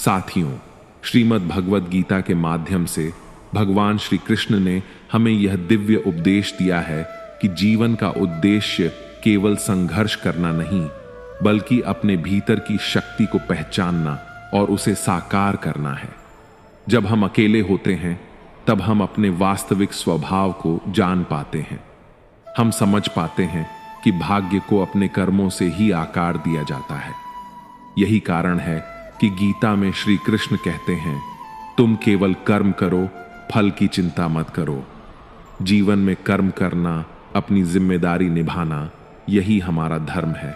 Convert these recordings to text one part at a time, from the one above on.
साथियों, श्रीमद् भगवद गीता के माध्यम से भगवान श्री कृष्ण ने हमें यह दिव्य उपदेश दिया है कि जीवन का उद्देश्य केवल संघर्ष करना नहीं, बल्कि अपने भीतर की शक्ति को पहचानना और उसे साकार करना है। जब हम अकेले होते हैं, तब हम अपने वास्तविक स्वभाव को जान पाते हैं। हम समझ पाते हैं कि भाग्य को अपने कर्मों से ही आकार दिया जाता है। यही कारण है कि गीता में श्री कृष्ण कहते हैं, तुम केवल कर्म करो, फल की चिंता मत करो। जीवन में कर्म करना, अपनी जिम्मेदारी निभाना, यही हमारा धर्म है।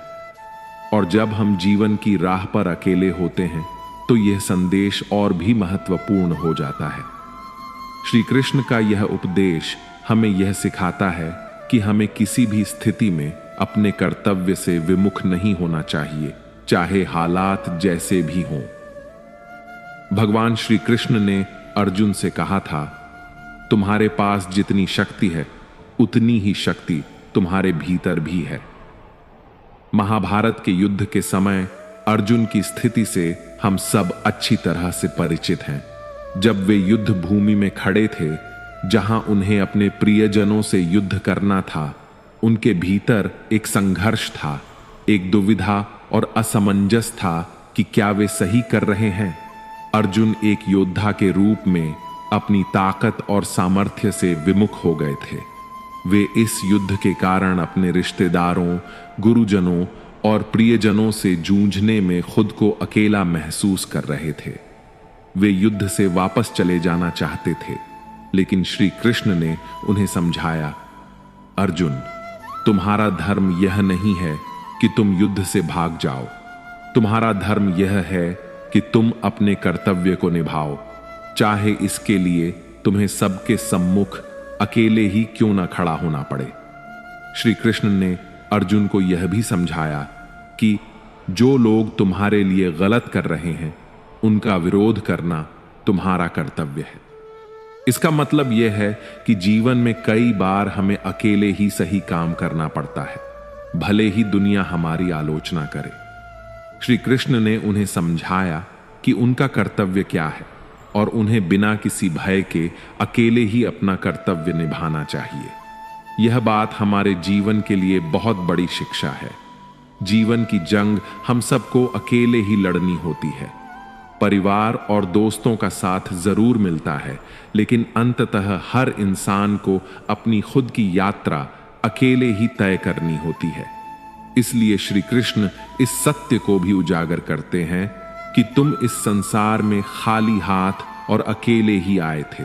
और जब हम जीवन की राह पर अकेले होते हैं, तो यह संदेश और भी महत्वपूर्ण हो जाता है। श्री कृष्ण का यह उपदेश हमें यह सिखाता है कि हमें किसी भी स्थिति में अपने कर्तव्य से विमुख नहीं होना चाहिए, चाहे हालात जैसे भी हों। भगवान श्री कृष्ण ने अर्जुन से कहा था, तुम्हारे पास जितनी शक्ति है, उतनी ही शक्ति तुम्हारे भीतर भी है। महाभारत के युद्ध के समय अर्जुन की स्थिति से हम सब अच्छी तरह से परिचित हैं। जब वे युद्ध भूमि में खड़े थे, जहां उन्हें अपने प्रियजनों से युद्ध करना था, उनके भीतर एक संघर्ष था, एक दुविधा और असमंजस था कि क्या वे सही कर रहे हैं। अर्जुन एक योद्धा के रूप में अपनी ताकत और सामर्थ्य से विमुख हो गए थे। वे इस युद्ध के कारण अपने रिश्तेदारों, गुरुजनों और प्रियजनों से जूझने में खुद को अकेला महसूस कर रहे थे। वे युद्ध से वापस चले जाना चाहते थे, लेकिन श्री कृष्ण ने उन्हें समझाया, अर्जुन, तुम्हारा धर्म यह नहीं है कि तुम युद्ध से भाग जाओ। तुम्हारा धर्म यह है कि तुम अपने कर्तव्य को निभाओ, चाहे इसके लिए तुम्हें सबके सम्मुख अकेले ही क्यों ना खड़ा होना पड़े। श्री कृष्ण ने अर्जुन को यह भी समझाया कि जो लोग तुम्हारे लिए गलत कर रहे हैं, उनका विरोध करना तुम्हारा कर्तव्य है। इसका मतलब यह है कि जीवन में कई बार हमें अकेले ही सही काम करना पड़ता है, भले ही दुनिया हमारी आलोचना करे। श्री कृष्ण ने उन्हें समझाया कि उनका कर्तव्य क्या है और उन्हें बिना किसी भय के अकेले ही अपना कर्तव्य निभाना चाहिए। यह बात हमारे जीवन के लिए बहुत बड़ी शिक्षा है। जीवन की जंग हम सबको अकेले ही लड़नी होती है। परिवार और दोस्तों का साथ जरूर मिलता है, लेकिन अंततः हर इंसान को अपनी खुद की यात्रा अकेले ही तय करनी होती है। इसलिए श्री कृष्ण इस सत्य को भी उजागर करते हैं कि तुम इस संसार में खाली हाथ और अकेले ही आए थे,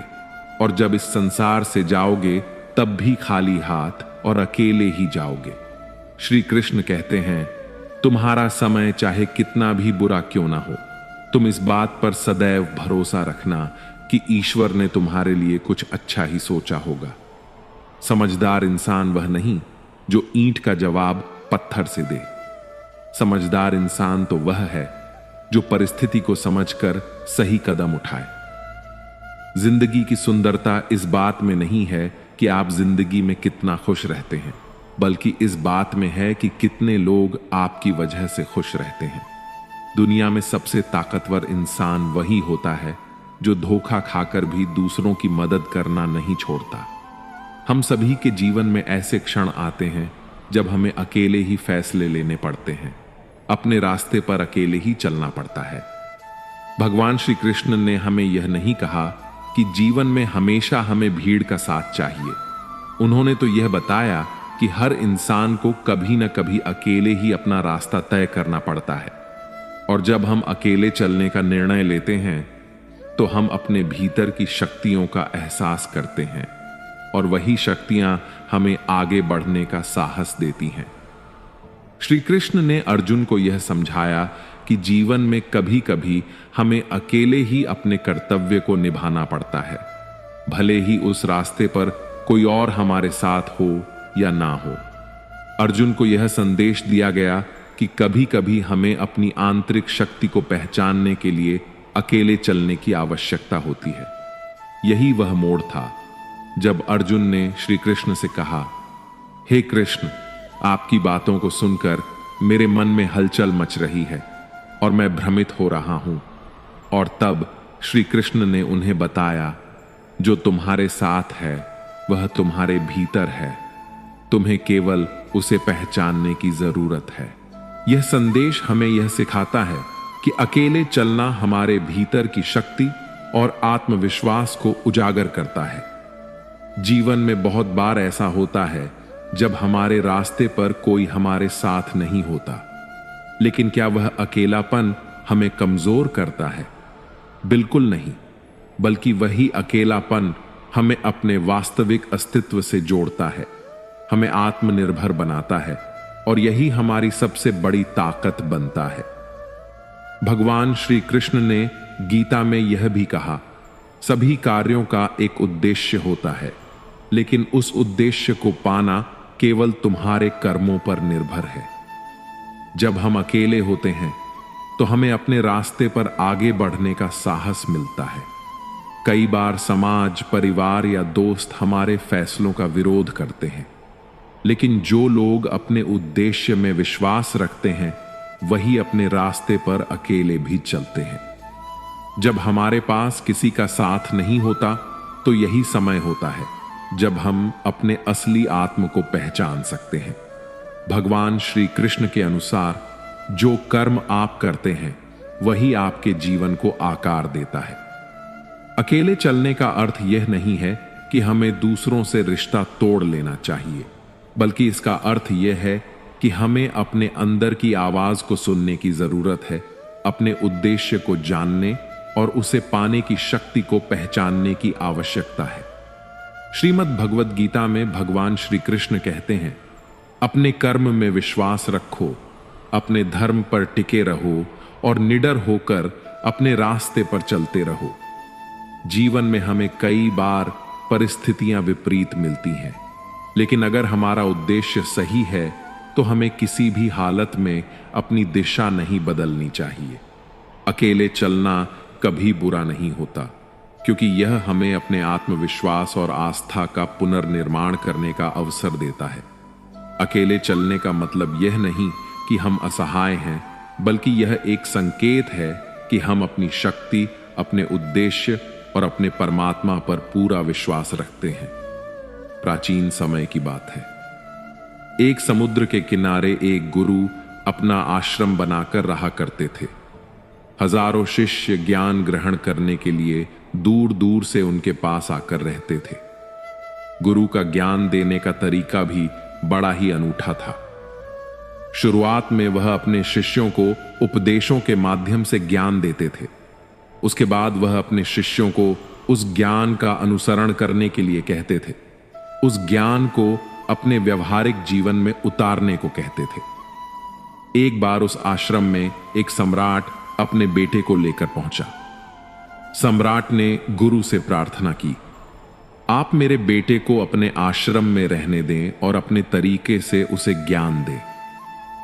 और जब इस संसार से जाओगे तब भी खाली हाथ और अकेले ही जाओगे। श्री कृष्ण कहते हैं, तुम्हारा समय चाहे कितना भी बुरा क्यों ना हो, तुम इस बात पर सदैव भरोसा रखना कि ईश्वर ने तुम्हारे लिए कुछ अच्छा ही सोचा होगा। समझदार इंसान वह नहीं जो ईंट का जवाब पत्थर से दे। समझदार इंसान तो वह है जो परिस्थिति को समझकर सही कदम उठाए। जिंदगी की सुंदरता इस बात में नहीं है कि आप जिंदगी में कितना खुश रहते हैं, बल्कि इस बात में है कि कितने लोग आपकी वजह से खुश रहते हैं। दुनिया में सबसे ताकतवर इंसान वही होता है जो धोखा खाकर भी दूसरों की मदद करना नहीं छोड़ता। हम सभी के जीवन में ऐसे क्षण आते हैं जब हमें अकेले ही फैसले लेने पड़ते हैं, अपने रास्ते पर अकेले ही चलना पड़ता है। भगवान श्री कृष्ण ने हमें यह नहीं कहा कि जीवन में हमेशा हमें भीड़ का साथ चाहिए। उन्होंने तो यह बताया कि हर इंसान को कभी न कभी अकेले ही अपना रास्ता तय करना पड़ता है, और जब हम अकेले चलने का निर्णय लेते हैं तो हम अपने भीतर की शक्तियों का एहसास करते हैं, और वही शक्तियां हमें आगे बढ़ने का साहस देती हैं। श्री कृष्ण ने अर्जुन को यह समझाया कि जीवन में कभी कभी हमें अकेले ही अपने कर्तव्य को निभाना पड़ता है, भले ही उस रास्ते पर कोई और हमारे साथ हो या ना हो। अर्जुन को यह संदेश दिया गया कि कभी कभी हमें अपनी आंतरिक शक्ति को पहचानने के लिए अकेले चलने की आवश्यकता होती है। यही वह मोड़ था जब अर्जुन ने श्री कृष्ण से कहा, हे कृष्ण, आपकी बातों को सुनकर मेरे मन में हलचल मच रही है और मैं भ्रमित हो रहा हूं, और तब श्री कृष्ण ने उन्हें बताया, जो तुम्हारे साथ है वह तुम्हारे भीतर है, तुम्हें केवल उसे पहचानने की जरूरत है। यह संदेश हमें यह सिखाता है कि अकेले चलना हमारे भीतर की शक्ति और आत्मविश्वास को उजागर करता है। जीवन में बहुत बार ऐसा होता है जब हमारे रास्ते पर कोई हमारे साथ नहीं होता, लेकिन क्या वह अकेलापन हमें कमजोर करता है? बिल्कुल नहीं, बल्कि वही अकेलापन हमें अपने वास्तविक अस्तित्व से जोड़ता है, हमें आत्मनिर्भर बनाता है और यही हमारी सबसे बड़ी ताकत बनता है। भगवान श्री कृष्ण ने गीता में यह भी कहा, सभी कार्यों का एक उद्देश्य होता है, लेकिन उस उद्देश्य को पाना केवल तुम्हारे कर्मों पर निर्भर है। जब हम अकेले होते हैं तो हमें अपने रास्ते पर आगे बढ़ने का साहस मिलता है। कई बार समाज, परिवार या दोस्त हमारे फैसलों का विरोध करते हैं, लेकिन जो लोग अपने उद्देश्य में विश्वास रखते हैं वही अपने रास्ते पर अकेले भी चलते हैं। जब हमारे पास किसी का साथ नहीं होता तो यही समय होता है जब हम अपने असली आत्म को पहचान सकते हैं। भगवान श्री कृष्ण के अनुसार जो कर्म आप करते हैं वही आपके जीवन को आकार देता है। अकेले चलने का अर्थ यह नहीं है कि हमें दूसरों से रिश्ता तोड़ लेना चाहिए, बल्कि इसका अर्थ यह है कि हमें अपने अंदर की आवाज को सुनने की जरूरत है, अपने उद्देश्य को जानने और उसे पाने की शक्ति को पहचानने की आवश्यकता है। श्रीमद् भगवद गीता में भगवान श्री कृष्ण कहते हैं, अपने कर्म में विश्वास रखो, अपने धर्म पर टिके रहो और निडर होकर अपने रास्ते पर चलते रहो। जीवन में हमें कई बार परिस्थितियां विपरीत मिलती हैं, लेकिन अगर हमारा उद्देश्य सही है तो हमें किसी भी हालत में अपनी दिशा नहीं बदलनी चाहिए। अकेले चलना कभी बुरा नहीं होता, क्योंकि यह हमें अपने आत्मविश्वास और आस्था का पुनर्निर्माण करने का अवसर देता है। अकेले चलने का मतलब यह नहीं कि हम असहाय हैं, बल्कि यह एक संकेत है कि हम अपनी शक्ति, अपने उद्देश्य और अपने परमात्मा पर पूरा विश्वास रखते हैं। प्राचीन समय की बात है, एक समुद्र के किनारे एक गुरु अपना आश्रम बनाकर रहा करते थे। हजारों शिष्य ज्ञान ग्रहण करने के लिए दूर दूर से उनके पास आकर रहते थे। गुरु का ज्ञान देने का तरीका भी बड़ा ही अनूठा था। शुरुआत में वह अपने शिष्यों को उपदेशों के माध्यम से ज्ञान देते थे। उसके बाद वह अपने शिष्यों को उस ज्ञान का अनुसरण करने के लिए कहते थे, उस ज्ञान को अपने व्यवहारिक जीवन में उतारने को कहते थे। एक बार उस आश्रम में एक सम्राट अपने बेटे को लेकर पहुंचा। सम्राट ने गुरु से प्रार्थना की, आप मेरे बेटे को अपने आश्रम में रहने दें और अपने तरीके से उसे ज्ञान दें।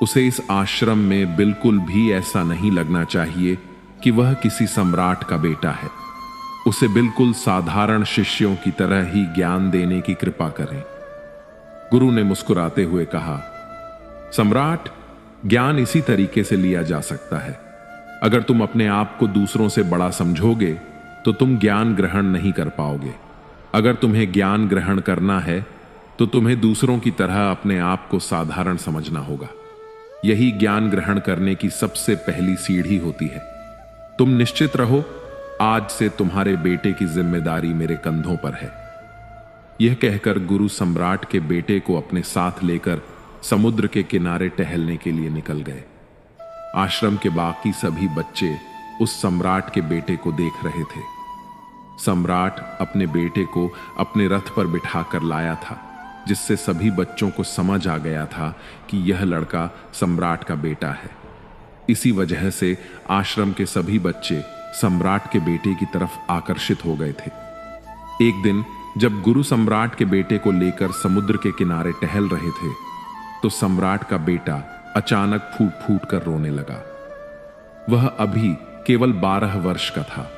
उसे इस आश्रम में बिल्कुल भी ऐसा नहीं लगना चाहिए कि वह किसी सम्राट का बेटा है। उसे बिल्कुल साधारण शिष्यों की तरह ही ज्ञान देने की कृपा करें। गुरु ने मुस्कुराते हुए कहा, सम्राट, ज्ञान इसी तरीके से लिया जा सकता है। अगर तुम अपने आप को दूसरों से बड़ा समझोगे तो तुम ज्ञान ग्रहण नहीं कर पाओगे। अगर तुम्हें ज्ञान ग्रहण करना है तो तुम्हें दूसरों की तरह अपने आप को साधारण समझना होगा। यही ज्ञान ग्रहण करने की सबसे पहली सीढ़ी होती है। तुम निश्चित रहो, आज से तुम्हारे बेटे की जिम्मेदारी मेरे कंधों पर है। यह कहकर गुरु सम्राट के बेटे को अपने साथ लेकर समुद्र के किनारे टहलने के लिए निकल गए। आश्रम के बाकी सभी बच्चे उस सम्राट के बेटे को देख रहे थे। सम्राट अपने बेटे को अपने रथ पर बिठाकर लाया था, जिससे सभी बच्चों को समझ आ गया था कि यह लड़का सम्राट का बेटा है। इसी वजह से आश्रम के सभी बच्चे सम्राट के बेटे की तरफ आकर्षित हो गए थे। एक दिन जब गुरु सम्राट के बेटे को लेकर समुद्र के किनारे टहल रहे थे तो सम्राट का बेटा अचानक फूट फूट कर रोने लगा। वह अभी केवल 12 वर्ष का था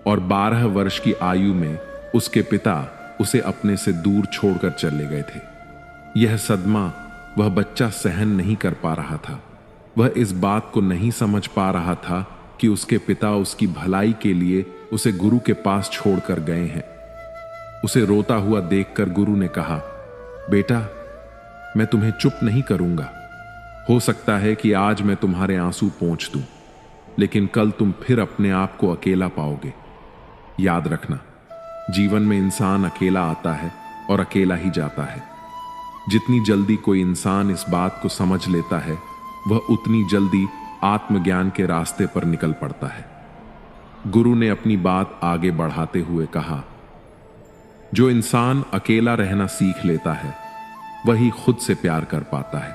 और 12 वर्ष की आयु में उसके पिता उसे अपने से दूर छोड़कर चले गए थे। यह सदमा वह बच्चा सहन नहीं कर पा रहा था। वह इस बात को नहीं समझ पा रहा था कि उसके पिता उसकी भलाई के लिए उसे गुरु के पास छोड़कर गए हैं। उसे रोता हुआ देखकर गुरु ने कहा, बेटा, मैं तुम्हें चुप नहीं करूंगा। हो सकता है कि आज मैं तुम्हारे आंसू पोंछ दूं, लेकिन कल तुम फिर अपने आप को अकेला पाओगे। याद रखना, जीवन में इंसान अकेला आता है और अकेला ही जाता है। जितनी जल्दी कोई इंसान इस बात को समझ लेता है, वह उतनी जल्दी आत्मज्ञान के रास्ते पर निकल पड़ता है। गुरु ने अपनी बात आगे बढ़ाते हुए कहा, जो इंसान अकेला रहना सीख लेता है, वही खुद से प्यार कर पाता है,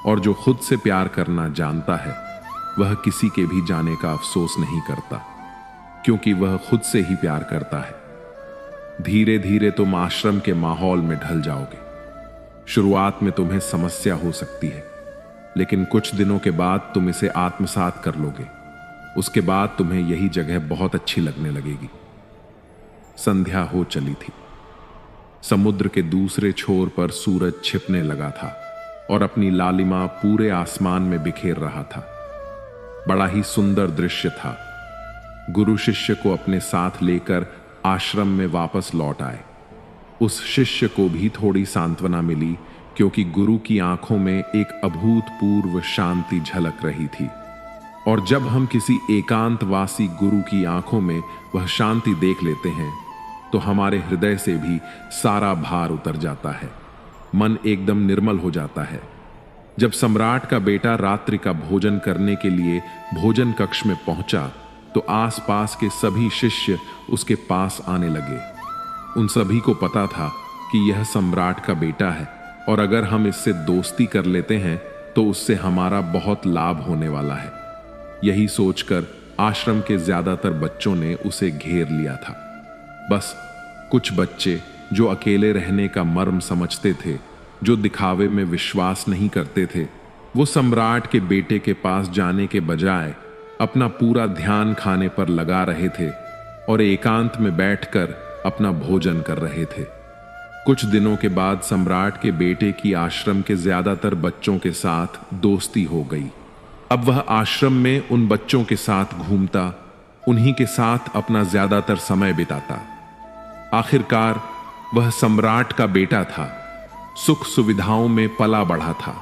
और जो खुद से प्यार करना जानता है, वह किसी के भी जाने का अफसोस नहीं करता, क्योंकि वह खुद से ही प्यार करता है। धीरे धीरे तुम आश्रम के माहौल में ढल जाओगे। शुरुआत में तुम्हें समस्या हो सकती है, लेकिन कुछ दिनों के बाद तुम इसे आत्मसात कर लोगे। उसके बाद तुम्हें यही जगह बहुत अच्छी लगने लगेगी। संध्या हो चली थी। समुद्र के दूसरे छोर पर सूरज छिपने लगा था और अपनी लालिमा पूरे आसमान में बिखेर रहा था। बड़ा ही सुंदर दृश्य था। गुरु शिष्य को अपने साथ लेकर आश्रम में वापस लौट आए। उस शिष्य को भी थोड़ी सांत्वना मिली, क्योंकि गुरु की आंखों में एक अभूतपूर्व शांति झलक रही थी। और जब हम किसी एकांतवासी गुरु की आंखों में वह शांति देख लेते हैं, तो हमारे हृदय से भी सारा भार उतर जाता है। मन एकदम निर्मल हो जाता है। जब सम्राट का बेटा रात्रि का भोजन करने के लिए भोजन कक्ष में पहुंचा, तो आसपास के सभी शिष्य उसके पास आने लगे। उन सभी को पता था कि यह सम्राट का बेटा है, और अगर हम इससे दोस्ती कर लेते हैं तो उससे हमारा बहुत लाभ होने वाला है। यही सोचकर आश्रम के ज्यादातर बच्चों ने उसे घेर लिया था। बस कुछ बच्चे जो अकेले रहने का मर्म समझते थे, जो दिखावे में विश्वास नहीं करते थे, वो सम्राट के बेटे के पास जाने के बजाय अपना पूरा ध्यान खाने पर लगा रहे थे और एकांत में बैठकर अपना भोजन कर रहे थे। कुछ दिनों के बाद सम्राट के बेटे की आश्रम के ज्यादातर बच्चों के साथ दोस्ती हो गई। अब वह आश्रम में उन बच्चों के साथ घूमता, उन्हीं के साथ अपना ज्यादातर समय बिताता। आखिरकार वह सम्राट का बेटा था, सुख सुविधाओं में पला बढ़ा था।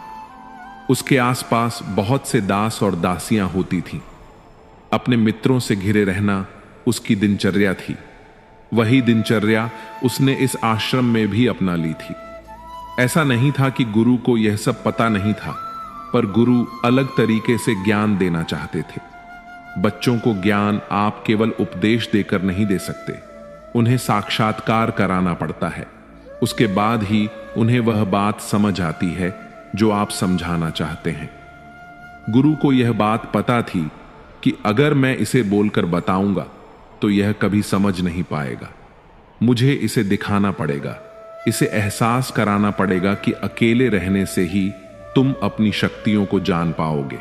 उसके आसपास बहुत से दास और दासियां होती थीं। अपने मित्रों से घिरे रहना उसकी दिनचर्या थी। वही दिनचर्या उसने इस आश्रम में भी अपना ली थी। ऐसा नहीं था कि गुरु को यह सब पता नहीं था, पर गुरु अलग तरीके से ज्ञान देना चाहते थे। बच्चों को ज्ञान आप केवल उपदेश देकर नहीं दे सकते, उन्हें साक्षात्कार कराना पड़ता है। उसके बाद ही उन्हें वह बात समझ आती है जो आप समझाना चाहते हैं। गुरु को यह बात पता थी कि अगर मैं इसे बोलकर बताऊंगा तो यह कभी समझ नहीं पाएगा। मुझे इसे दिखाना पड़ेगा, इसे एहसास कराना पड़ेगा कि अकेले रहने से ही तुम अपनी शक्तियों को जान पाओगे।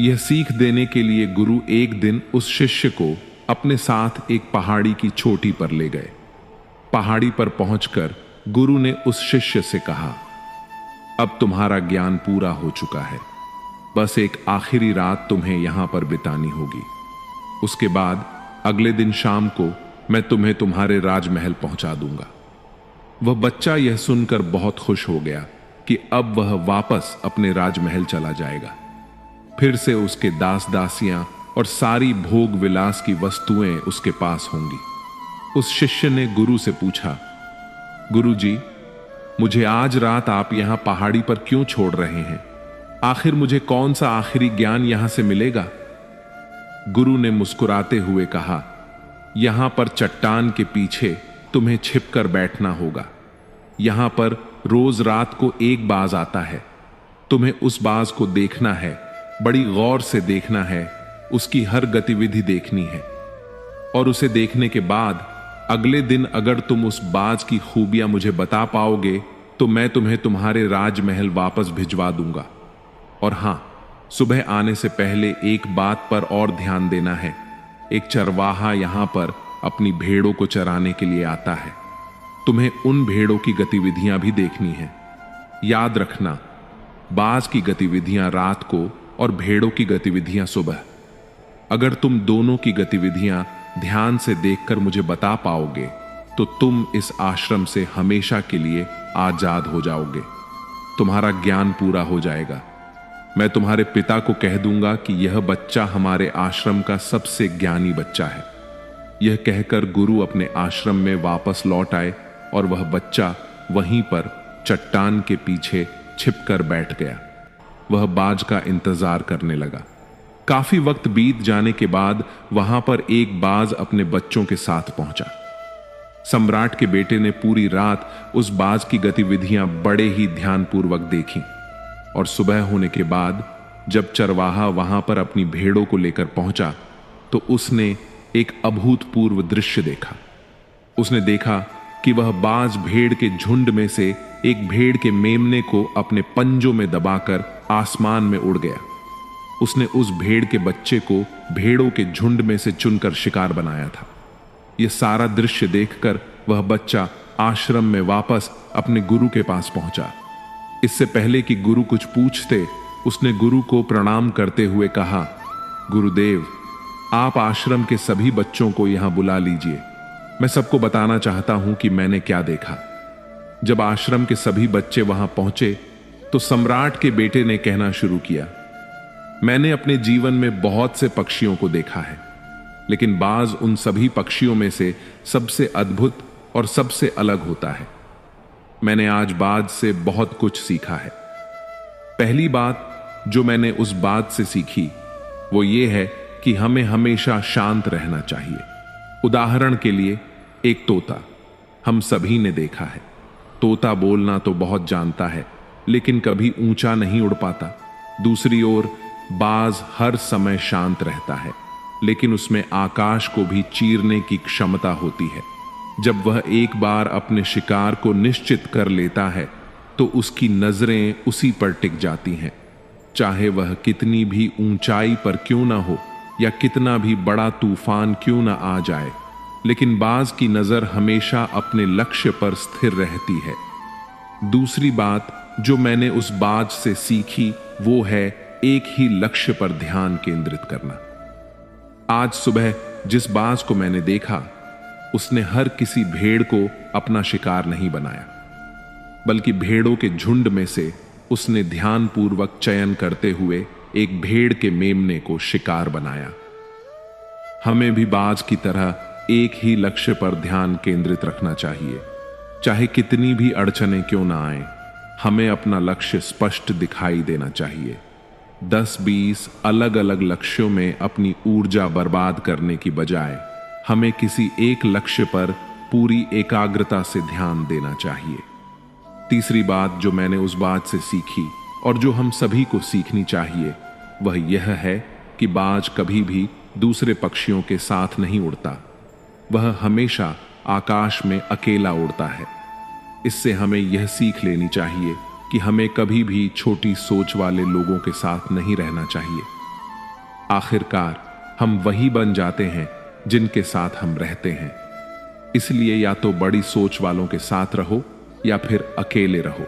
यह सीख देने के लिए गुरु एक दिन उस शिष्य को अपने साथ एक पहाड़ी की चोटी पर ले गए। पहाड़ी पर पहुंचकर गुरु ने उस शिष्य से कहा, अब तुम्हारा ज्ञान पूरा हो चुका है, बस एक आखिरी रात तुम्हें यहां पर बितानी होगी। उसके बाद अगले दिन शाम को मैं तुम्हें तुम्हारे राजमहल पहुंचा दूंगा। वह बच्चा यह सुनकर बहुत खुश हो गया कि अब वह वापस अपने राजमहल चला जाएगा। फिर से उसके दास दासियां और सारी भोग विलास की वस्तुएं उसके पास होंगी। उस शिष्य ने गुरु से पूछा, गुरु जी, मुझे आज रात आप यहां पहाड़ी पर क्यों छोड़ रहे हैं? आखिर मुझे कौन सा आखिरी ज्ञान यहां से मिलेगा? गुरु ने मुस्कुराते हुए कहा, यहां पर चट्टान के पीछे तुम्हें छिपकर बैठना होगा। यहां पर रोज रात को एक बाज आता है। तुम्हें उस बाज को देखना है, बड़ी गौर से देखना है, उसकी हर गतिविधि देखनी है। और उसे देखने के बाद अगले दिन अगर तुम उस बाज की खूबियां मुझे बता पाओगे तो मैं तुम्हें तुम्हारे राजमहल वापस भिजवा दूंगा। और हां, सुबह आने से पहले एक बात पर और ध्यान देना है। एक चरवाहा यहां पर अपनी भेड़ों को चराने के लिए आता है। तुम्हें उन भेड़ों की गतिविधियां भी देखनी है। याद रखना, बाज की गतिविधियां रात को और भेड़ों की गतिविधियां सुबह। अगर तुम दोनों की गतिविधियां ध्यान से देखकर मुझे बता पाओगे तो तुम इस आश्रम से हमेशा के लिए आजाद हो जाओगे। तुम्हारा ज्ञान पूरा हो जाएगा। मैं तुम्हारे पिता को कह दूंगा कि यह बच्चा हमारे आश्रम का सबसे ज्ञानी बच्चा है। यह कहकर गुरु अपने आश्रम में वापस लौट आए और वह बच्चा वहीं पर चट्टान के पीछे छिपकर बैठ गया। वह बाज का इंतजार करने लगा। काफी वक्त बीत जाने के बाद वहां पर एक बाज अपने बच्चों के साथ पहुंचा। सम्राट के बेटे ने पूरी रात उस बाज की गतिविधियां बड़े ही ध्यानपूर्वक देखी और सुबह होने के बाद जब चरवाहा वहां पर अपनी भेड़ों को लेकर पहुंचा तो उसने एक अभूतपूर्व दृश्य देखा। उसने देखा कि वह बाज भेड़ के झुंड में से एक भेड़ के मेमने को अपने पंजों में दबाकर आसमान में उड़ गया। उसने उस भेड़ के बच्चे को भेड़ों के झुंड में से चुनकर शिकार बनाया था। यह सारा दृश्य देखकर वह बच्चा आश्रम में वापस अपने गुरु के पास पहुंचा। इससे पहले कि गुरु कुछ पूछते, उसने गुरु को प्रणाम करते हुए कहा, गुरुदेव, आप आश्रम के सभी बच्चों को यहां बुला लीजिए। मैं सबको बताना चाहता हूं कि मैंने क्या देखा। जब आश्रम के सभी बच्चे वहां पहुंचे तो सम्राट के बेटे ने कहना शुरू किया, मैंने अपने जीवन में बहुत से पक्षियों को देखा है, लेकिन बाज उन सभी पक्षियों में से सबसे अद्भुत और सबसे अलग होता है। मैंने आज बाज से बहुत कुछ सीखा है। पहली बात जो मैंने उस बाज से सीखी वो ये है कि हमें हमेशा शांत रहना चाहिए। उदाहरण के लिए एक तोता हम सभी ने देखा है। तोता बोलना तो बहुत जानता है, लेकिन कभी ऊंचा नहीं उड़ पाता। दूसरी ओर बाज हर समय शांत रहता है, लेकिन उसमें आकाश को भी चीरने की क्षमता होती है। जब वह एक बार अपने शिकार को निश्चित कर लेता है तो उसकी नजरें उसी पर टिक जाती हैं, चाहे वह कितनी भी ऊंचाई पर क्यों ना हो या कितना भी बड़ा तूफान क्यों ना आ जाए, लेकिन बाज की नजर हमेशा अपने लक्ष्य पर स्थिर रहती है। दूसरी बात जो मैंने उस बाज से सीखी वो है एक ही लक्ष्य पर ध्यान केंद्रित करना। आज सुबह जिस बाज को मैंने देखा उसने हर किसी भेड़ को अपना शिकार नहीं बनाया, बल्कि भेड़ों के झुंड में से उसने ध्यानपूर्वक चयन करते हुए एक भेड़ के मेमने को शिकार बनाया। हमें भी बाज की तरह एक ही लक्ष्य पर ध्यान केंद्रित रखना चाहिए। चाहे कितनी भी अड़चनें क्यों ना आए, हमें अपना लक्ष्य स्पष्ट दिखाई देना चाहिए। 10-20 अलग अलग लक्ष्यों में अपनी ऊर्जा बर्बाद करने की बजाय हमें किसी एक लक्ष्य पर पूरी एकाग्रता से ध्यान देना चाहिए। तीसरी बात जो मैंने उस बात से सीखी और जो हम सभी को सीखनी चाहिए वह यह है कि बाज कभी भी दूसरे पक्षियों के साथ नहीं उड़ता। वह हमेशा आकाश में अकेला उड़ता है। इससे हमें यह सीख लेनी चाहिए कि हमें कभी भी छोटी सोच वाले लोगों के साथ नहीं रहना चाहिए। आखिरकार हम वही बन जाते हैं जिनके साथ हम रहते हैं। इसलिए या तो बड़ी सोच वालों के साथ रहो या फिर अकेले रहो,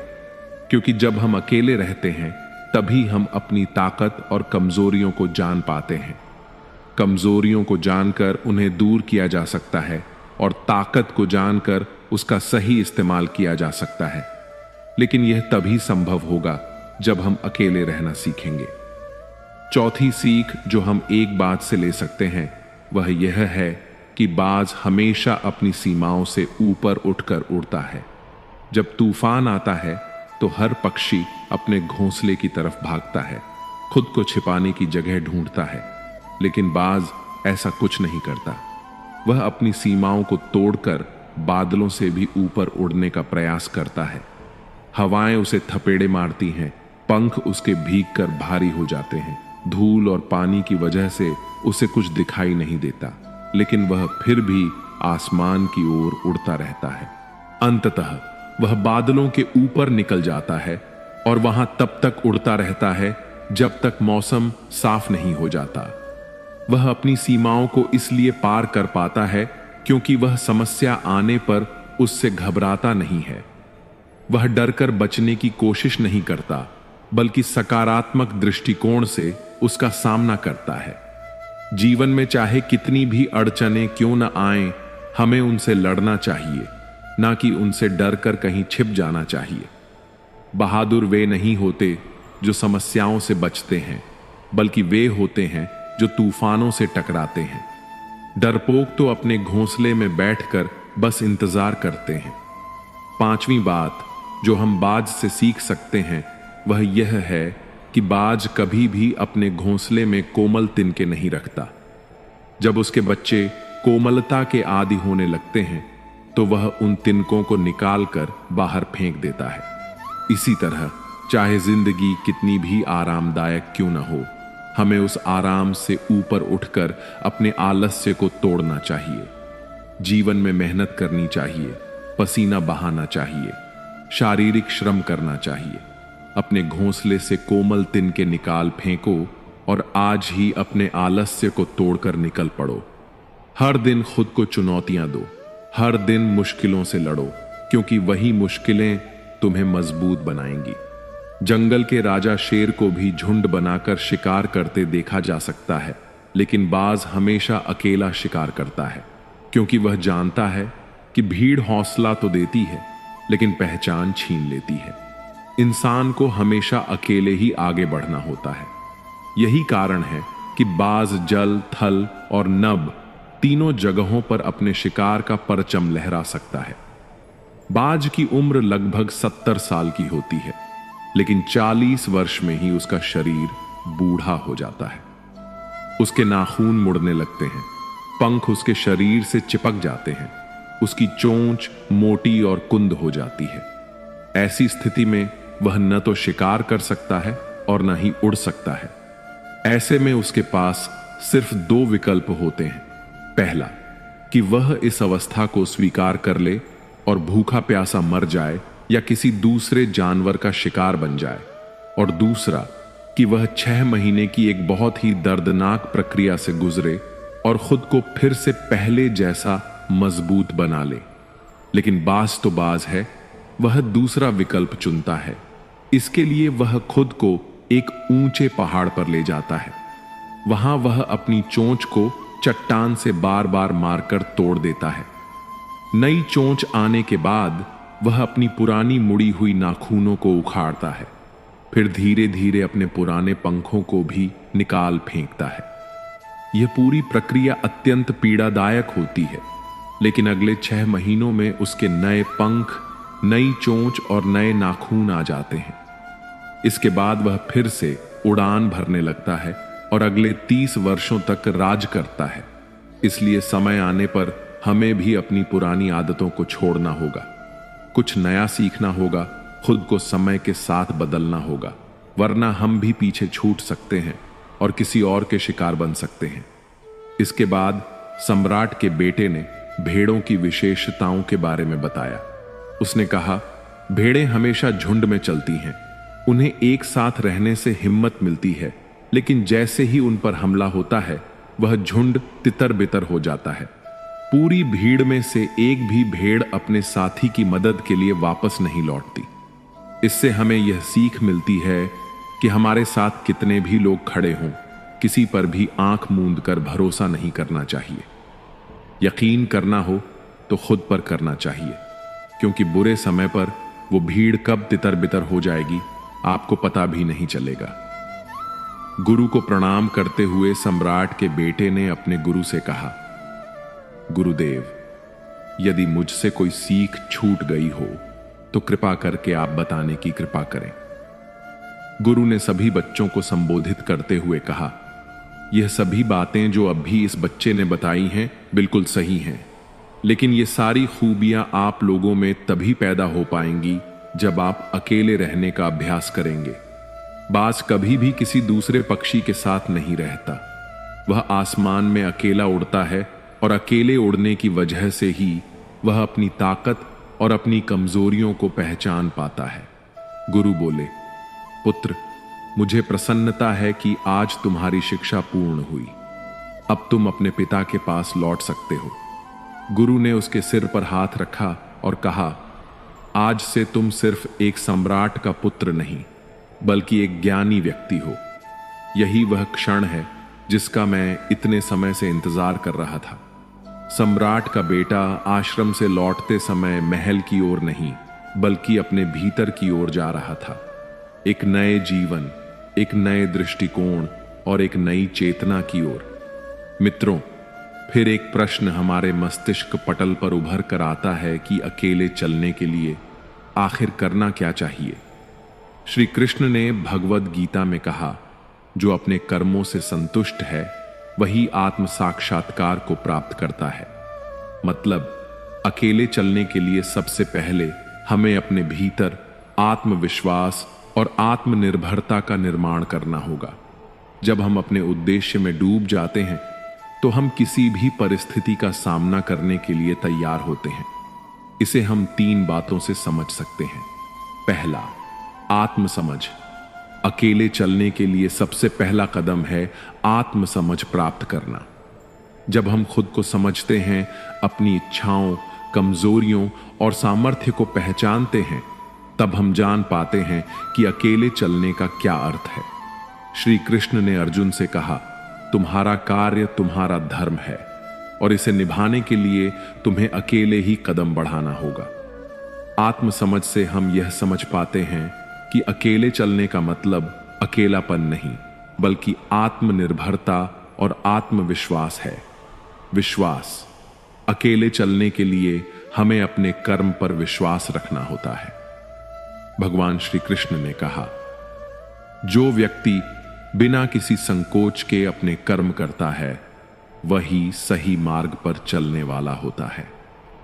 क्योंकि जब हम अकेले रहते हैं तभी हम अपनी ताकत और कमजोरियों को जान पाते हैं। कमजोरियों को जानकर उन्हें दूर किया जा सकता है और ताकत को जानकर उसका सही इस्तेमाल किया जा सकता है, लेकिन यह तभी संभव होगा जब हम अकेले रहना सीखेंगे। चौथी सीख जो हम एक बात से ले सकते हैं वह यह है कि बाज हमेशा अपनी सीमाओं से ऊपर उठकर उड़ता है। जब तूफान आता है तो हर पक्षी अपने घोंसले की तरफ भागता है, खुद को छिपाने की जगह ढूंढता है, लेकिन बाज ऐसा कुछ नहीं करता। वह अपनी सीमाओं को तोड़कर बादलों से भी ऊपर उड़ने का प्रयास करता है। हवाएं उसे थपेड़े मारती हैं, पंख उसके भीगकर भारी हो जाते हैं, धूल और पानी की वजह से उसे कुछ दिखाई नहीं देता, लेकिन वह फिर भी आसमान की ओर उड़ता रहता है। अंततः वह बादलों के ऊपर निकल जाता है और वहां तब तक उड़ता रहता है जब तक मौसम साफ नहीं हो जाता। वह अपनी सीमाओं को इसलिए पार कर पाता है क्योंकि वह समस्या आने पर उससे घबराता नहीं है। वह डरकर बचने की कोशिश नहीं करता, बल्कि सकारात्मक दृष्टिकोण से उसका सामना करता है। जीवन में चाहे कितनी भी अड़चने क्यों न आए, हमें उनसे लड़ना चाहिए, ना कि उनसे डर कर कहीं छिप जाना चाहिए। बहादुर वे नहीं होते जो समस्याओं से बचते हैं, बल्कि वे होते हैं जो तूफानों से टकराते हैं। डरपोक तो अपने घोंसले में बैठकर बस इंतजार करते हैं। पांचवी बात जो हम बाज से सीख सकते हैं वह यह है कि बाज कभी भी अपने घोंसले में कोमल तिनके नहीं रखता। जब उसके बच्चे कोमलता के आदि होने लगते हैं तो वह उन तिनकों को निकालकर बाहर फेंक देता है। इसी तरह चाहे जिंदगी कितनी भी आरामदायक क्यों न हो, हमें उस आराम से ऊपर उठकर अपने आलस्य को तोड़ना चाहिए। जीवन में मेहनत करनी चाहिए, पसीना बहाना चाहिए, शारीरिक श्रम करना चाहिए। अपने घोंसले से कोमल तिनके निकाल फेंको और आज ही अपने आलस्य को तोड़कर निकल पड़ो। हर दिन खुद को चुनौतियां दो, हर दिन मुश्किलों से लड़ो, क्योंकि वही मुश्किलें तुम्हें मजबूत बनाएंगी। जंगल के राजा शेर को भी झुंड बनाकर शिकार करते देखा जा सकता है, लेकिन बाज हमेशा अकेला शिकार करता है, क्योंकि वह जानता है कि भीड़ हौसला तो देती है लेकिन पहचान छीन लेती है। इंसान को हमेशा अकेले ही आगे बढ़ना होता है। यही कारण है कि बाज जल, थल और नभ तीनों जगहों पर अपने शिकार का परचम लहरा सकता है। बाज की उम्र लगभग 70 साल की होती है, लेकिन 40 वर्ष में ही उसका शरीर बूढ़ा हो जाता है। उसके नाखून मुड़ने लगते हैं, पंख उसके शरीर से चिपक जाते हैं, उसकी चोंच मोटी और कुंद हो जाती है। ऐसी स्थिति में वह न तो शिकार कर सकता है और न ही उड़ सकता है। ऐसे में उसके पास सिर्फ 2 विकल्प होते हैं। पहला कि वह इस अवस्था को स्वीकार कर ले और भूखा प्यासा मर जाए या किसी दूसरे जानवर का शिकार बन जाए, और दूसरा कि वह 6 महीने की एक बहुत ही दर्दनाक प्रक्रिया से गुजरे और खुद को फिर से पहले जैसा मजबूत बना ले। लेकिन बाज तो बाज है, वह दूसरा विकल्प चुनता है। इसके लिए वह खुद को एक ऊंचे पहाड़ पर ले जाता है। वहां वह अपनी चोंच को चट्टान से बार बार मारकर तोड़ देता है। नई चोंच आने के बाद वह अपनी पुरानी मुड़ी हुई नाखूनों को उखाड़ता है, फिर धीरे धीरे अपने पुराने पंखों को भी निकाल फेंकता है। यह पूरी प्रक्रिया अत्यंत पीड़ादायक होती है, लेकिन अगले 6 महीनों में उसके नए पंख, नई चोंच और नए नाखून आ जाते हैं। इसके बाद वह फिर से उड़ान भरने लगता है और अगले 30 वर्षों तक राज करता है। इसलिए समय आने पर हमें भी अपनी पुरानी आदतों को छोड़ना होगा, कुछ नया सीखना होगा, खुद को समय के साथ बदलना होगा, वरना हम भी पीछे छूट सकते हैं और किसी और के शिकार बन सकते हैं। इसके बाद सम्राट के बेटे ने भेड़ों की विशेषताओं के बारे में बताया। उसने कहा, भेड़ें हमेशा झुंड में चलती हैं, उन्हें एक साथ रहने से हिम्मत मिलती है, लेकिन जैसे ही उन पर हमला होता है वह झुंड तितर बितर हो जाता है। पूरी भीड़ में से एक भी भेड़ अपने साथी की मदद के लिए वापस नहीं लौटती। इससे हमें यह सीख मिलती है कि हमारे साथ कितने भी लोग खड़े हों, किसी पर भी आंख मूंद कर भरोसा नहीं करना चाहिए। यकीन करना हो तो खुद पर करना चाहिए, क्योंकि बुरे समय पर वो भीड़ कब तितर बितर हो जाएगी आपको पता भी नहीं चलेगा। गुरु को प्रणाम करते हुए सम्राट के बेटे ने अपने गुरु से कहा, गुरुदेव, यदि मुझसे कोई सीख छूट गई हो तो कृपा करके आप बताने की कृपा करें। गुरु ने सभी बच्चों को संबोधित करते हुए कहा, यह सभी बातें जो अभी इस बच्चे ने बताई हैं बिल्कुल सही हैं, लेकिन ये सारी खूबियां आप लोगों में तभी पैदा हो पाएंगी जब आप अकेले रहने का अभ्यास करेंगे। बाज कभी भी किसी दूसरे पक्षी के साथ नहीं रहता। वह आसमान में अकेला उड़ता है और अकेले उड़ने की वजह से ही वह अपनी ताकत और अपनी कमजोरियों को पहचान पाता है। गुरु बोले, पुत्र, मुझे प्रसन्नता है कि आज तुम्हारी शिक्षा पूर्ण हुई। अब तुम अपने पिता के पास लौट सकते हो। गुरु ने उसके सिर पर हाथ रखा और कहा, आज से तुम सिर्फ एक सम्राट का पुत्र नहीं, बल्कि एक ज्ञानी व्यक्ति हो। यही वह क्षण है जिसका मैं इतने समय से इंतजार कर रहा था। सम्राट का बेटा आश्रम से लौटते समय महल की ओर नहीं बल्कि अपने भीतर की ओर जा रहा था। एक नए जीवन, एक नए दृष्टिकोण और एक नई चेतना की ओर। मित्रों, फिर एक प्रश्न हमारे मस्तिष्क पटल पर उभर कर आता है कि अकेले चलने के लिए आखिर करना क्या चाहिए। श्री कृष्ण ने भगवद गीता में कहा, जो अपने कर्मों से संतुष्ट है वही आत्म साक्षात्कार को प्राप्त करता है। मतलब, अकेले चलने के लिए सबसे पहले हमें अपने भीतर आत्मविश्वास और आत्मनिर्भरता का निर्माण करना होगा। जब हम अपने उद्देश्य में डूब जाते हैं तो हम किसी भी परिस्थिति का सामना करने के लिए तैयार होते हैं। इसे हम 3 बातों से समझ सकते हैं। पहला, आत्मसमझ। अकेले चलने के लिए सबसे पहला कदम है आत्मसमझ प्राप्त करना। जब हम खुद को समझते हैं, अपनी इच्छाओं, कमजोरियों और सामर्थ्य को पहचानते हैं, तब हम जान पाते हैं कि अकेले चलने का क्या अर्थ है। श्री कृष्ण ने अर्जुन से कहा, तुम्हारा कार्य तुम्हारा धर्म है और इसे निभाने के लिए तुम्हें अकेले ही कदम बढ़ाना होगा। आत्मसमझ से हम यह समझ पाते हैं कि अकेले चलने का मतलब अकेलापन नहीं बल्कि आत्मनिर्भरता और आत्मविश्वास है। विश्वास, अकेले चलने के लिए हमें अपने कर्म पर विश्वास रखना होता है। भगवान श्री कृष्ण ने कहा, जो व्यक्ति बिना किसी संकोच के अपने कर्म करता है वही सही मार्ग पर चलने वाला होता है।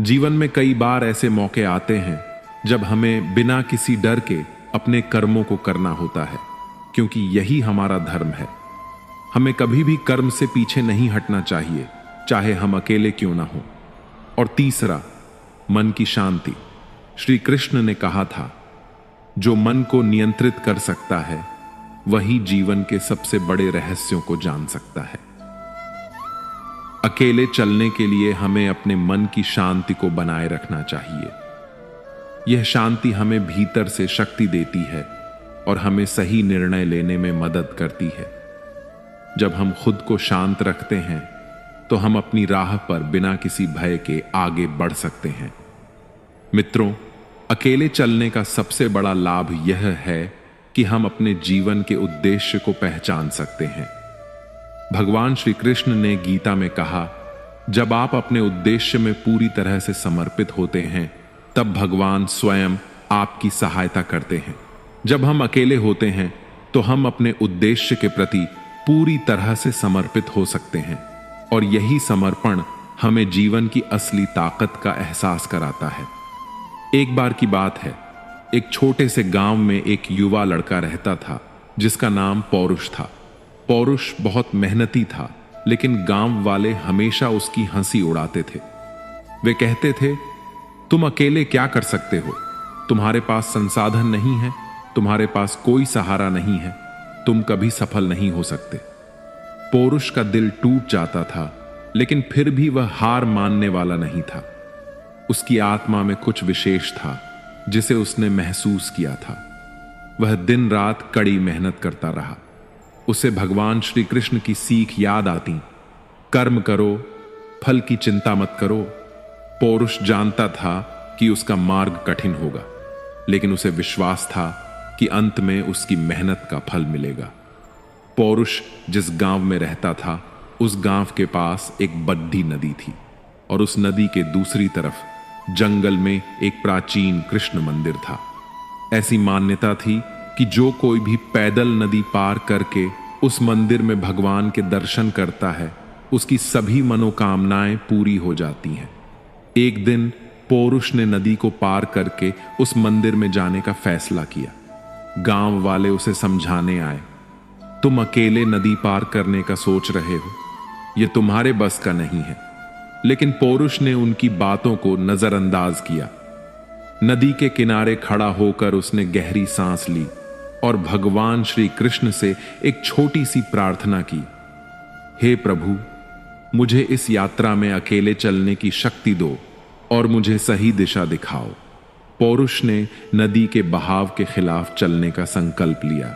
जीवन में कई बार ऐसे मौके आते हैं जब हमें बिना किसी डर के अपने कर्मों को करना होता है, क्योंकि यही हमारा धर्म है। हमें कभी भी कर्म से पीछे नहीं हटना चाहिए, चाहे हम अकेले क्यों ना हो। और तीसरा, मन की शांति। श्री कृष्ण ने कहा था, जो मन को नियंत्रित कर सकता है वही जीवन के सबसे बड़े रहस्यों को जान सकता है। अकेले चलने के लिए हमें अपने मन की शांति को बनाए रखना चाहिए। यह शांति हमें भीतर से शक्ति देती है और हमें सही निर्णय लेने में मदद करती है। जब हम खुद को शांत रखते हैं तो हम अपनी राह पर बिना किसी भय के आगे बढ़ सकते हैं। मित्रों, अकेले चलने का सबसे बड़ा लाभ यह है कि हम अपने जीवन के उद्देश्य को पहचान सकते हैं। भगवान श्री कृष्ण ने गीता में कहा, जब आप अपने उद्देश्य में पूरी तरह से समर्पित होते हैं तब भगवान स्वयं आपकी सहायता करते हैं। जब हम अकेले होते हैं तो हम अपने उद्देश्य के प्रति पूरी तरह से समर्पित हो सकते हैं और यही समर्पण हमें जीवन की असली ताकत का एहसास कराता है। एक बार की बात है, एक छोटे से गांव में एक युवा लड़का रहता था जिसका नाम पौरुष था। पौरुष बहुत मेहनती था, लेकिन गांव वाले हमेशा उसकी हंसी उड़ाते थे। वे कहते थे, तुम अकेले क्या कर सकते हो? तुम्हारे पास संसाधन नहीं है, तुम्हारे पास कोई सहारा नहीं है, तुम कभी सफल नहीं हो सकते। पौरुष का दिल टूट जाता था, लेकिन फिर भी वह हार मानने वाला नहीं था। उसकी आत्मा में कुछ विशेष था जिसे उसने महसूस किया था। वह दिन रात कड़ी मेहनत करता रहा। उसे भगवान श्री कृष्ण की सीख याद आती, कर्म करो, फल की चिंता मत करो। पौरुष जानता था कि उसका मार्ग कठिन होगा, लेकिन उसे विश्वास था कि अंत में उसकी मेहनत का फल मिलेगा। पौरुष जिस गांव में रहता था, उस गांव के पास एक बड़ी नदी थी और उस नदी के दूसरी तरफ जंगल में एक प्राचीन कृष्ण मंदिर था। ऐसी मान्यता थी कि जो कोई भी पैदल नदी पार करके उस मंदिर में भगवान के दर्शन करता है, उसकी सभी मनोकामनाएं पूरी हो जाती हैं। एक दिन पौरुष ने नदी को पार करके उस मंदिर में जाने का फैसला किया। गांव वाले उसे समझाने आए, तुम अकेले नदी पार करने का सोच रहे हो, यह तुम्हारे बस का नहीं है। लेकिन पौरुष ने उनकी बातों को नजरअंदाज किया। नदी के किनारे खड़ा होकर उसने गहरी सांस ली और भगवान श्री कृष्ण से एक छोटी सी प्रार्थना की, हे प्रभु, मुझे इस यात्रा में अकेले चलने की शक्ति दो और मुझे सही दिशा दिखाओ। पौरुष ने नदी के बहाव के खिलाफ चलने का संकल्प लिया।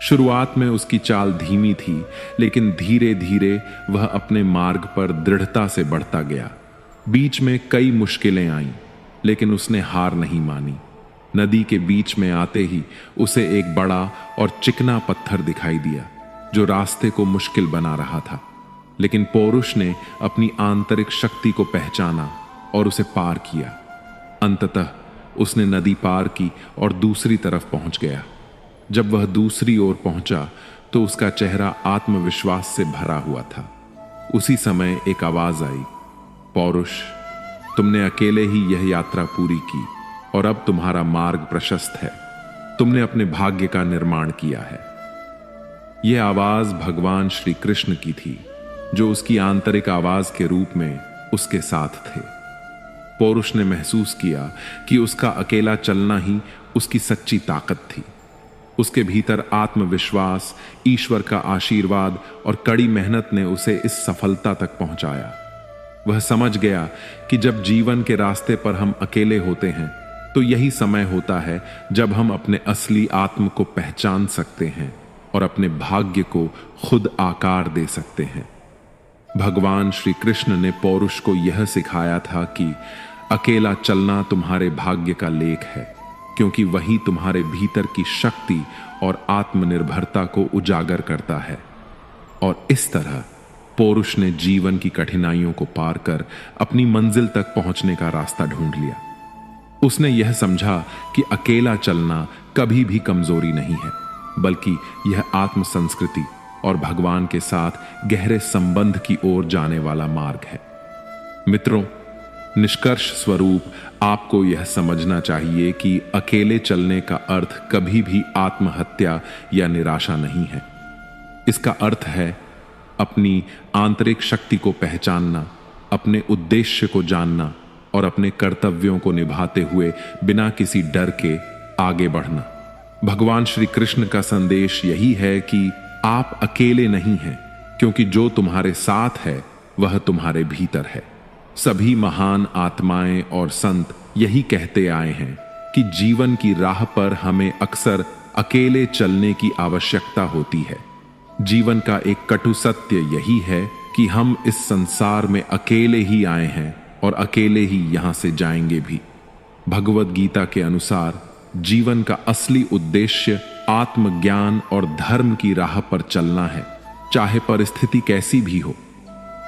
शुरुआत में उसकी चाल धीमी थी, लेकिन धीरे धीरे वह अपने मार्ग पर दृढ़ता से बढ़ता गया। बीच में कई मुश्किलें आईं, लेकिन उसने हार नहीं मानी। नदी के बीच में आते ही उसे एक बड़ा और चिकना पत्थर दिखाई दिया जो रास्ते को मुश्किल बना रहा था, लेकिन पौरुष ने अपनी आंतरिक शक्ति को पहचाना और उसे पार किया। अंततः उसने नदी पार की और दूसरी तरफ पहुंच गया। जब वह दूसरी ओर पहुंचा तो उसका चेहरा आत्मविश्वास से भरा हुआ था। उसी समय एक आवाज आई, पौरुष, तुमने अकेले ही यह यात्रा पूरी की और अब तुम्हारा मार्ग प्रशस्त है। तुमने अपने भाग्य का निर्माण किया है। यह आवाज भगवान श्री कृष्ण की थी, जो उसकी आंतरिक आवाज के रूप में उसके साथ थे। पौरुष ने महसूस किया कि उसका अकेला चलना ही उसकी सच्ची ताकत थी। उसके भीतर आत्मविश्वास, ईश्वर का आशीर्वाद और कड़ी मेहनत ने उसे इस सफलता तक पहुंचाया। वह समझ गया कि जब जीवन के रास्ते पर हम अकेले होते हैं तो यही समय होता है जब हम अपने असली आत्म को पहचान सकते हैं और अपने भाग्य को खुद आकार दे सकते हैं। भगवान श्री कृष्ण ने पौरुष को यह सिखाया था कि अकेला चलना तुम्हारे भाग्य का लेख है, क्योंकि वही तुम्हारे भीतर की शक्ति और आत्मनिर्भरता को उजागर करता है। और इस तरह पौरुष ने जीवन की कठिनाइयों को पार कर अपनी मंजिल तक पहुंचने का रास्ता ढूंढ लिया। उसने यह समझा कि अकेला चलना कभी भी कमजोरी नहीं है, बल्कि यह आत्म संस्कृति और भगवान के साथ गहरे संबंध की ओर जाने वाला मार्ग है। मित्रों, निष्कर्ष स्वरूप आपको यह समझना चाहिए कि अकेले चलने का अर्थ कभी भी आत्महत्या या निराशा नहीं है। इसका अर्थ है अपनी आंतरिक शक्ति को पहचानना, अपने उद्देश्य को जानना और अपने कर्तव्यों को निभाते हुए बिना किसी डर के आगे बढ़ना। भगवान श्री कृष्ण का संदेश यही है कि आप अकेले नहीं हैं, क्योंकि जो तुम्हारे साथ है वह तुम्हारे भीतर है। सभी महान आत्माएं और संत यही कहते आए हैं कि जीवन की राह पर हमें अक्सर अकेले चलने की आवश्यकता होती है। जीवन का एक कटु सत्य यही है कि हम इस संसार में अकेले ही आए हैं और अकेले ही यहां से जाएंगे भी। भगवद गीता के अनुसार जीवन का असली उद्देश्य आत्मज्ञान और धर्म की राह पर चलना है, चाहे परिस्थिति कैसी भी हो।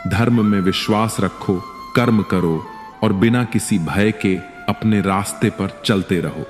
धर्म में विश्वास रखो, कर्म करो और बिना किसी भय के अपने रास्ते पर चलते रहो।